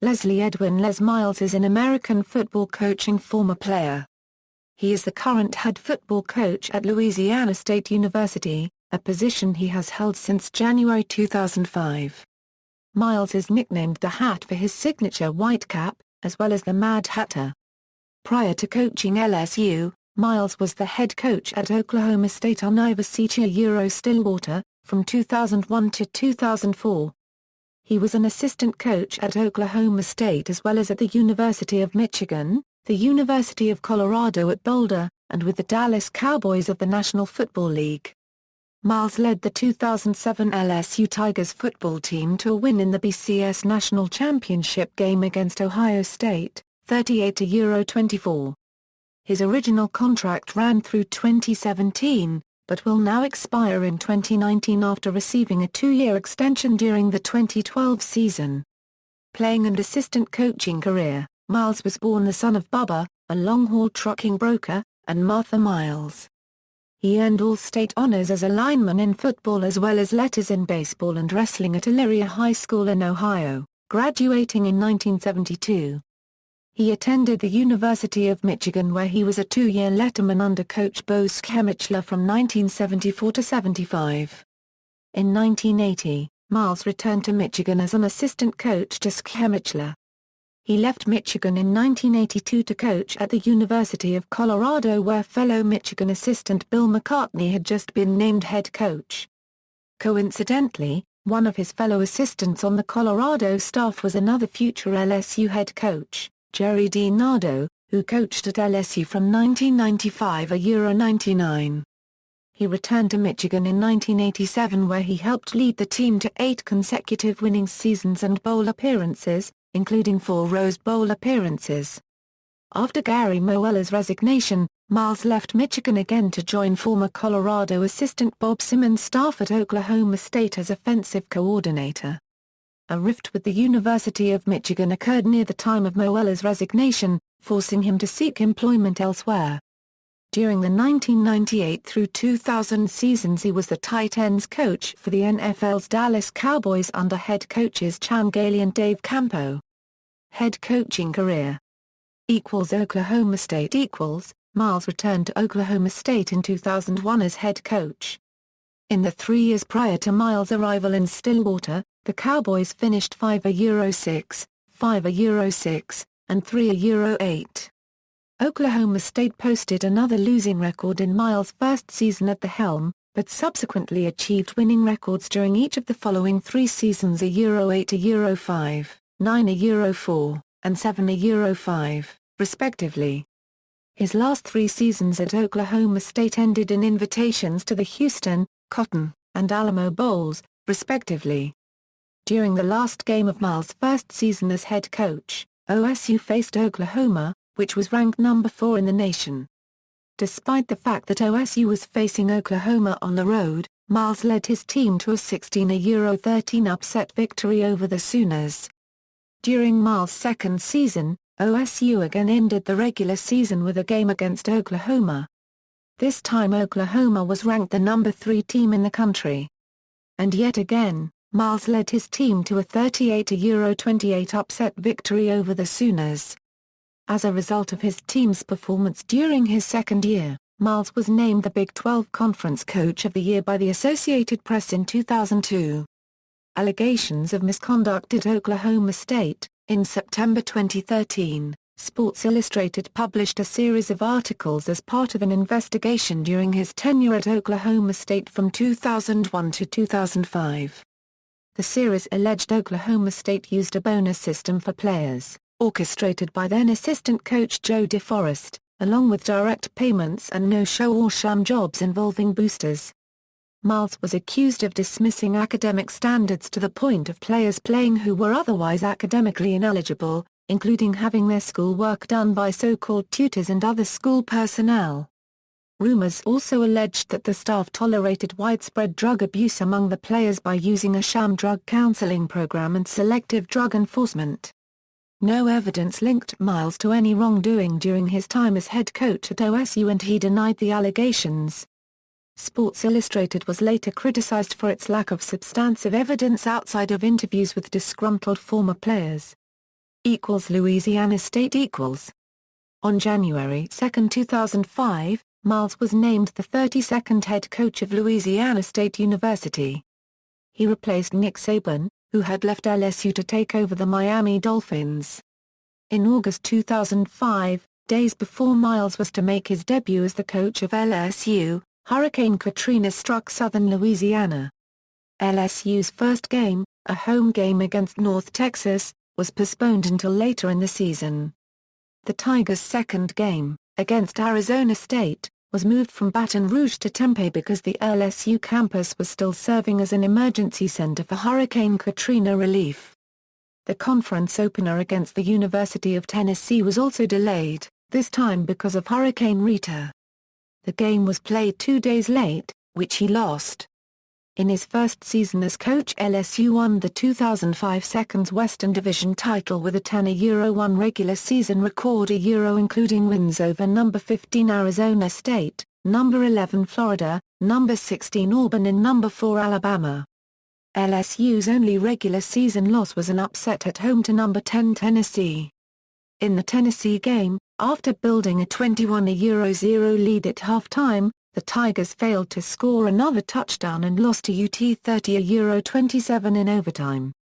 Leslie Edwin Les Miles is an American football coach and former player. He is the current head football coach at Louisiana State University, a position he has held since January 2005. Miles is nicknamed the Hat for his signature white cap, as well as the Mad Hatter. Prior to coaching LSU, Miles was the head coach at Oklahoma State University Stillwater, from 2001 to 2004. He was an assistant coach at Oklahoma State as well as at the University of Michigan, the University of Colorado at Boulder, and with the Dallas Cowboys of the National Football League. Miles led the 2007 LSU Tigers football team to a win in the BCS National Championship Game against Ohio State, 38-24. His original contract ran through 2017, but will now expire in 2019 after receiving a 2-year extension during the 2012 season. Playing and assistant coaching career, Miles was born the son of Bubba, a long-haul trucking broker, and Martha Miles. He earned all-state honors as a lineman in football as well as letters in baseball and wrestling at Elyria High School in Ohio, graduating in 1972. He attended the University of Michigan where he was a 2-year letterman under coach Bo Schemichler from 1974 to 75. In 1980, Miles returned to Michigan as an assistant coach to Schemichler. He left Michigan in 1982 to coach at the University of Colorado where fellow Michigan assistant Bill McCartney had just been named head coach. Coincidentally, one of his fellow assistants on the Colorado staff was another future LSU head coach, Jerry DiNardo, who coached at LSU from 1995-99. He returned to Michigan in 1987 where he helped lead the team to 8 consecutive winning seasons and bowl appearances, including 4 Rose Bowl appearances. After Gary Moeller's resignation, Miles left Michigan again to join former Colorado assistant Bob Simmons' staff at Oklahoma State as offensive coordinator. A rift with the University of Michigan occurred near the time of Moeller's resignation, forcing him to seek employment elsewhere. During the 1998 through 2000 seasons he was the tight ends coach for the NFL's Dallas Cowboys under head coaches Chan Gailey and Dave Campo. Head coaching career Oklahoma State Miles returned to Oklahoma State in 2001 as head coach. In the 3 years prior to Miles' arrival in Stillwater, the Cowboys finished 5-6, 5-6, and 3-8. Oklahoma State posted another losing record in Miles' first season at the helm, but subsequently achieved winning records during each of the following 3 seasons: 8-5, 9-4, and 7-5, respectively. His last 3 seasons at Oklahoma State ended in invitations to the Houston, Cotton, and Alamo Bowls, respectively. During the last game of Miles' first season as head coach, OSU faced Oklahoma, which was ranked number 4 in the nation. Despite the fact that OSU was facing Oklahoma on the road, Miles led his team to a 16-13 upset victory over the Sooners. During Miles' second season, OSU again ended the regular season with a game against Oklahoma. This time Oklahoma was ranked the number 3 team in the country. And yet again, Miles led his team to a 38-28 upset victory over the Sooners. As a result of his team's performance during his second year, Miles was named the Big 12 Conference Coach of the Year by the Associated Press in 2002. Allegations of misconduct at Oklahoma State. In September 2013, Sports Illustrated published a series of articles as part of an investigation during his tenure at Oklahoma State from 2001 to 2005. The series alleged Oklahoma State used a bonus system for players, orchestrated by then-assistant coach Joe DeForest, along with direct payments and no-show or sham jobs involving boosters. Miles was accused of dismissing academic standards to the point of players playing who were otherwise academically ineligible, including having their school work done by so-called tutors and other school personnel. Rumors also alleged that the staff tolerated widespread drug abuse among the players by using a sham drug counseling program and selective drug enforcement. No evidence linked Miles to any wrongdoing during his time as head coach at OSU and he denied the allegations. Sports Illustrated was later criticized for its lack of substantive evidence outside of interviews with disgruntled former players. Louisiana State equals. On January 2, 2005, Miles was named the 32nd head coach of Louisiana State University. He replaced Nick Saban, who had left LSU to take over the Miami Dolphins. In August 2005, days before Miles was to make his debut as the coach of LSU, Hurricane Katrina struck southern Louisiana. LSU's first game, a home game against North Texas, was postponed until later in the season. The Tigers' second game, against Arizona State, was moved from Baton Rouge to Tempe because the LSU campus was still serving as an emergency center for Hurricane Katrina relief. The conference opener against the University of Tennessee was also delayed, this time because of Hurricane Rita. The game was played 2 days late, which he lost. In his first season as coach, LSU won the 2005 Seconds Western Division title with a 10-1 regular season record including wins over number 15 Arizona State, number 11 Florida, number 16 Auburn and number 4 Alabama. LSU's only regular season loss was an upset at home to number 10 Tennessee. In the Tennessee game, after building a 21-0 lead at halftime, the Tigers failed to score another touchdown and lost to UT 30-27 in overtime.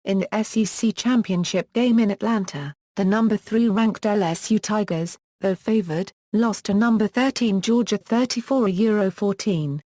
In the SEC Championship game in Atlanta, the number 3 ranked LSU Tigers, though favored, lost to number 13 Georgia 34-14.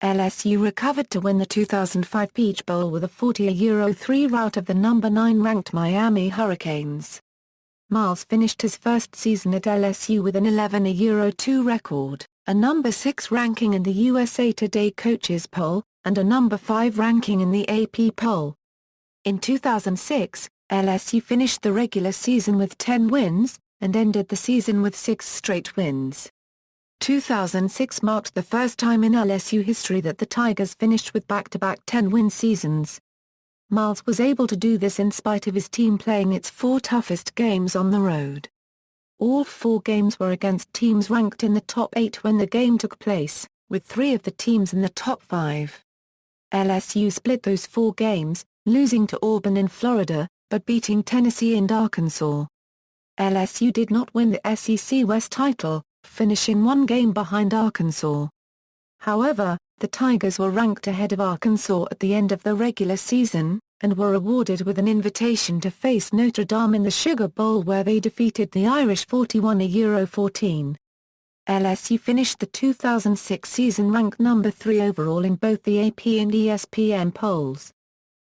LSU recovered to win the 2005 Peach Bowl with a 40-3 rout of the number 9 ranked Miami Hurricanes. Miles finished his first season at LSU with an 11-2 record, a number 6 ranking in the USA Today Coaches Poll, and a number 5 ranking in the AP poll. In 2006, LSU finished the regular season with 10 wins, and ended the season with 6 straight wins. 2006 marked the first time in LSU history that the Tigers finished with back-to-back 10-win seasons. Miles was able to do this in spite of his team playing its 4 toughest games on the road. All 4 games were against teams ranked in the top 8 when the game took place, with 3 of the teams in the top 5. LSU split those 4 games, losing to Auburn in Florida, but beating Tennessee and Arkansas. LSU did not win the SEC West title, finishing 1 game behind Arkansas. However, the Tigers were ranked ahead of Arkansas at the end of the regular season, and were awarded with an invitation to face Notre Dame in the Sugar Bowl where they defeated the Irish 41-14. LSU finished the 2006 season ranked number 3 overall in both the AP and ESPN polls.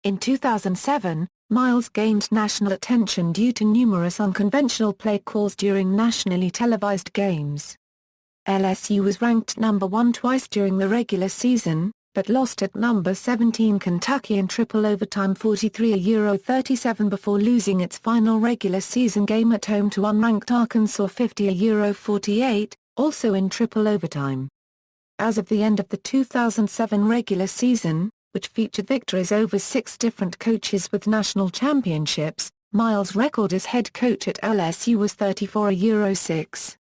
In 2007, Miles gained national attention due to numerous unconventional play calls during nationally televised games. LSU was ranked number 1 twice during the regular season, but lost at number 17 Kentucky in triple overtime 43-37 before losing its final regular season game at home to unranked Arkansas 50-48, also in triple overtime. As of the end of the 2007 regular season, which featured victories over 6 different coaches with national championships, Miles' record as head coach at LSU was 34-6.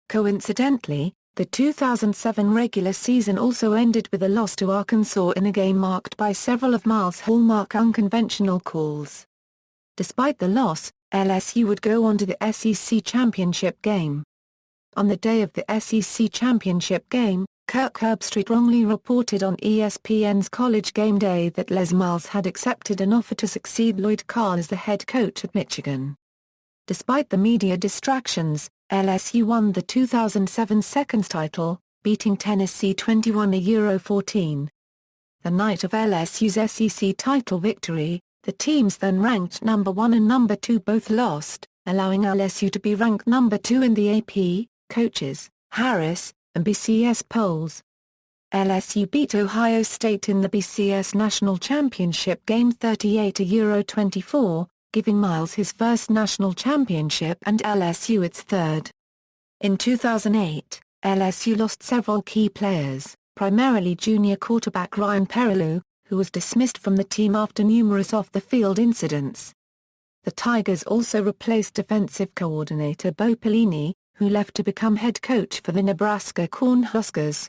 Coincidentally, the 2007 regular season also ended with a loss to Arkansas in a game marked by several of Miles' hallmark unconventional calls. Despite the loss, LSU would go on to the SEC Championship Game. On the day of the SEC Championship Game, Kirk Herbstreit wrongly reported on ESPN's College Game Day that Les Miles had accepted an offer to succeed Lloyd Carr as the head coach at Michigan. Despite the media distractions, LSU won the 2007 Seconds title, beating Tennessee 21-14. The night of LSU's SEC title victory, the teams then ranked number 1 and number 2 both lost, allowing LSU to be ranked number 2 in the AP, Coaches, Harris, and BCS polls. LSU beat Ohio State in the BCS National Championship Game 38-24, giving Miles his first national championship and LSU its third. In 2008, LSU lost several key players, primarily junior quarterback Ryan Perrilloux, who was dismissed from the team after numerous off-the-field incidents. The Tigers also replaced defensive coordinator Bo Pelini, who left to become head coach for the Nebraska Cornhuskers.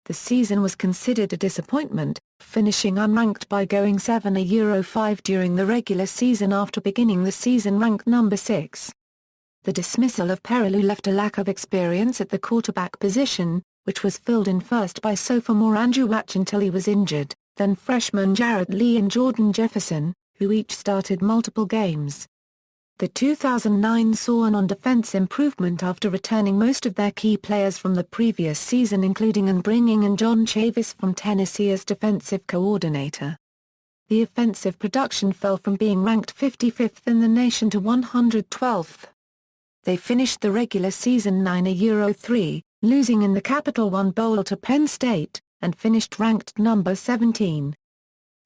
The season was considered a disappointment, finishing unranked by going 7-5 during the regular season after beginning the season ranked number 6. The dismissal of Perilou left a lack of experience at the quarterback position, which was filled in first by sophomore Andrew Watch until he was injured, then freshmen Jarrett Lee and Jordan Jefferson, who each started multiple games. The 2009 saw an on-defense improvement after returning most of their key players from the previous season, including and bringing in John Chavis from Tennessee as defensive coordinator. The offensive production fell from being ranked 55th in the nation to 112th. They finished the regular season 9-3, losing in the Capital One Bowl to Penn State, and finished ranked number 17.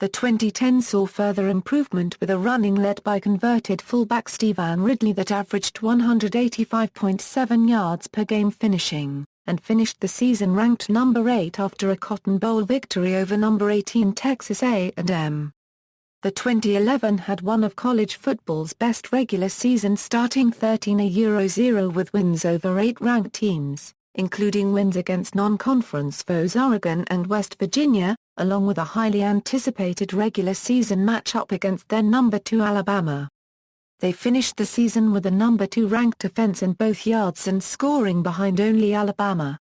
The 2010 saw further improvement with a running led by converted fullback Stevan Ridley that averaged 185.7 yards per game finishing, and finished the season ranked number 8 after a Cotton Bowl victory over number 18 Texas A&M. The 2011 had one of college football's best regular seasons, starting 13-0 with wins over 8 ranked teams, including wins against non-conference foes Oregon and West Virginia, along with a highly anticipated regular season matchup against their number 2 Alabama. They finished the season with a number 2 ranked offense in both yards and scoring behind only Alabama.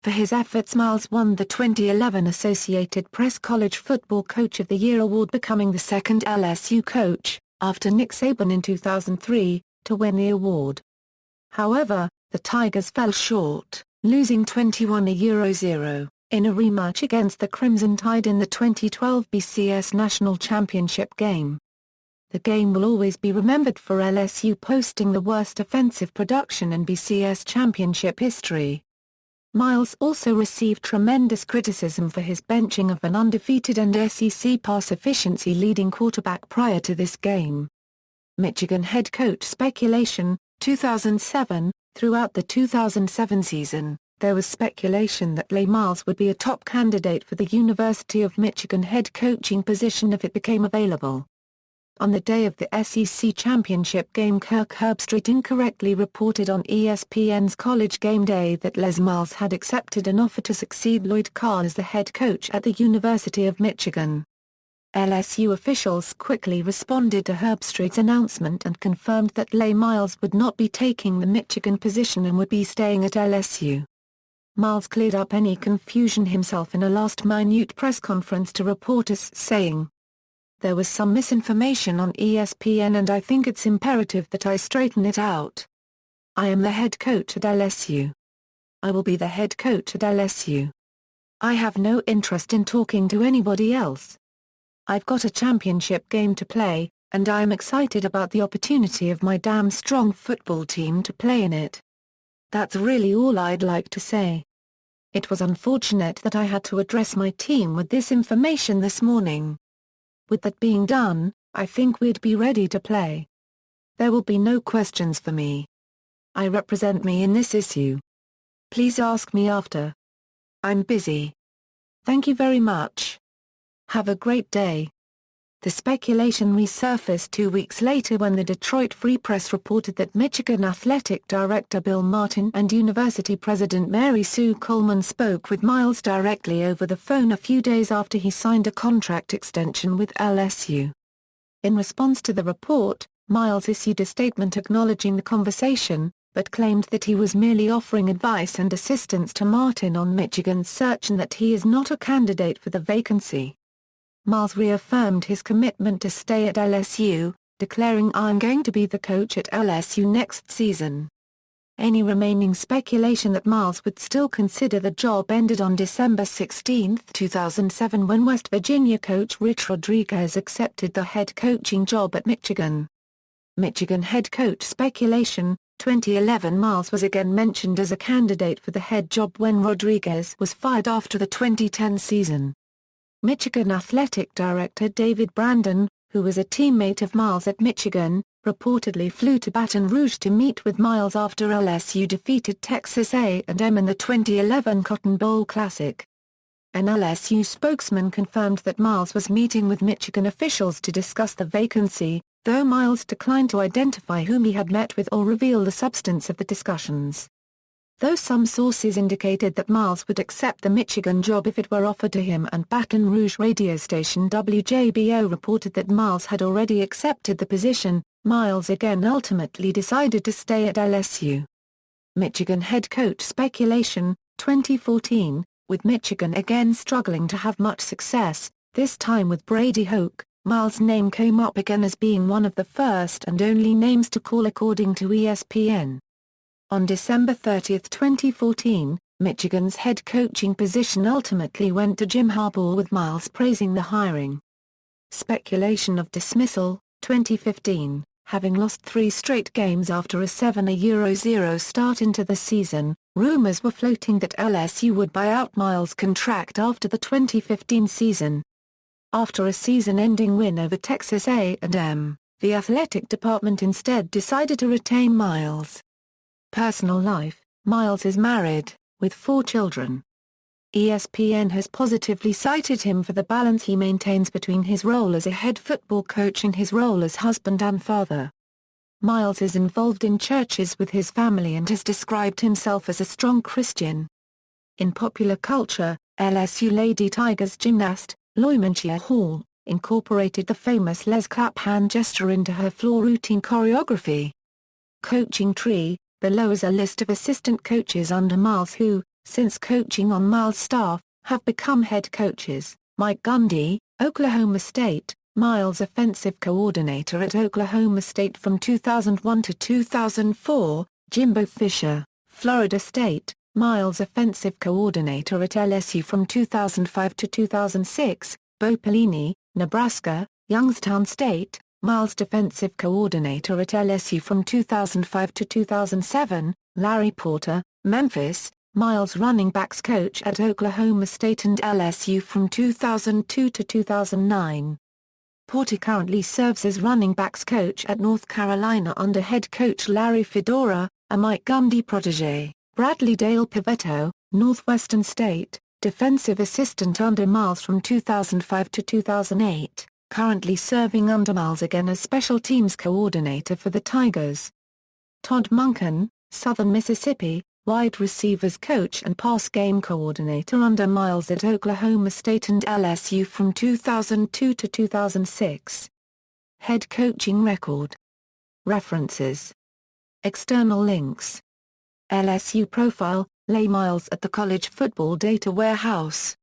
For his efforts, Miles won the 2011 Associated Press College Football Coach of the Year award, becoming the second LSU coach, after Nick Saban in 2003, to win the award. However, the Tigers fell short, losing 21-0, in a rematch against the Crimson Tide in the 2012 BCS National Championship Game. The game will always be remembered for LSU posting the worst offensive production in BCS championship history. Miles also received tremendous criticism for his benching of an undefeated and SEC pass efficiency leading quarterback prior to this game. Michigan head coach speculation, 2007. Throughout the 2007 season, there was speculation that Miles would be a top candidate for the University of Michigan head coaching position if it became available. On the day of the SEC championship game, Kirk Herbstreit incorrectly reported on ESPN's College Game Day that Les Miles had accepted an offer to succeed Lloyd Carr as the head coach at the University of Michigan. LSU officials quickly responded to Herbstreit's announcement and confirmed that Miles would not be taking the Michigan position and would be staying at LSU. Miles cleared up any confusion himself in a last-minute press conference to reporters, saying, "There was some misinformation on ESPN and I think it's imperative that I straighten it out. I am the head coach at LSU. I will be the head coach at LSU. I have no interest in talking to anybody else. I've got a championship game to play, and I am excited about the opportunity of my damn strong football team to play in it. That's really all I'd like to say. It was unfortunate that I had to address my team with this information this morning. With that being done, I think we'd be ready to play. There will be no questions for me. I represent me in this issue. Please ask me after. I'm busy. Thank you very much. Have a great day." The speculation resurfaced 2 weeks later when the Detroit Free Press reported that Michigan Athletic Director Bill Martin and University President Mary Sue Coleman spoke with Miles directly over the phone a few days after he signed a contract extension with LSU. In response to the report, Miles issued a statement acknowledging the conversation, but claimed that he was merely offering advice and assistance to Martin on Michigan's search and that he is not a candidate for the vacancy. Miles reaffirmed his commitment to stay at LSU, declaring, "I'm going to be the coach at LSU next season." Any remaining speculation that Miles would still consider the job ended on December 16, 2007 when West Virginia coach Rich Rodriguez accepted the head coaching job at Michigan. Michigan head coach speculation, 2011 Miles was again mentioned as a candidate for the head job when Rodriguez was fired after the 2010 season. Michigan Athletic Director David Brandon, who was a teammate of Miles at Michigan, reportedly flew to Baton Rouge to meet with Miles after LSU defeated Texas A&M in the 2011 Cotton Bowl Classic. An LSU spokesman confirmed that Miles was meeting with Michigan officials to discuss the vacancy, though Miles declined to identify whom he had met with or reveal the substance of the discussions. though some sources indicated that Miles would accept the Michigan job if it were offered to him, and Baton Rouge radio station WJBO reported that Miles had already accepted the position. Miles again ultimately decided to stay at LSU. Michigan head coach speculation, 2014, with Michigan again struggling to have much success, this time with Brady Hoke, Miles' name came up again as being one of the first and only names to call according to ESPN. On December 30, 2014, Michigan's head coaching position ultimately went to Jim Harbaugh, with Miles praising the hiring. Speculation of dismissal, 2015, having lost 3 straight games after a 7-0 start into the season, rumors were floating that LSU would buy out Miles' contract after the 2015 season. After a season-ending win over Texas A&M, the athletic department instead decided to retain Miles. Personal life, Miles is married, with 4 children. ESPN has positively cited him for the balance he maintains between his role as a head football coach and his role as husband and father. Miles is involved in churches with his family and has described himself as a strong Christian. In popular culture, LSU Lady Tigers gymnast, Louisiana Hall, incorporated the famous Les Clap hand gesture into her floor routine choreography. Coaching tree. Below is a list of assistant coaches under Miles who, since coaching on Miles' staff, have become head coaches: Mike Gundy, Oklahoma State, Miles' offensive coordinator at Oklahoma State from 2001 to 2004, Jimbo Fisher, Florida State, Miles' offensive coordinator at LSU from 2005 to 2006, Bo Pelini, Nebraska, Youngstown State, Miles' defensive coordinator at LSU from 2005 to 2007, Larry Porter, Memphis, Miles' running backs coach at Oklahoma State and LSU from 2002 to 2009. Porter currently serves as running backs coach at North Carolina under head coach Larry Fedora, a Mike Gundy protege. Bradley Dale Pavetto, Northwestern State, defensive assistant under Miles from 2005 to 2008. Currently serving under Miles again as special teams coordinator for the Tigers. Todd Monken, Southern Mississippi, wide receivers coach and pass game coordinator under Miles at Oklahoma State and LSU from 2002 to 2006. Head coaching record. References. External links. LSU profile, Lay Miles at the College Football Data Warehouse.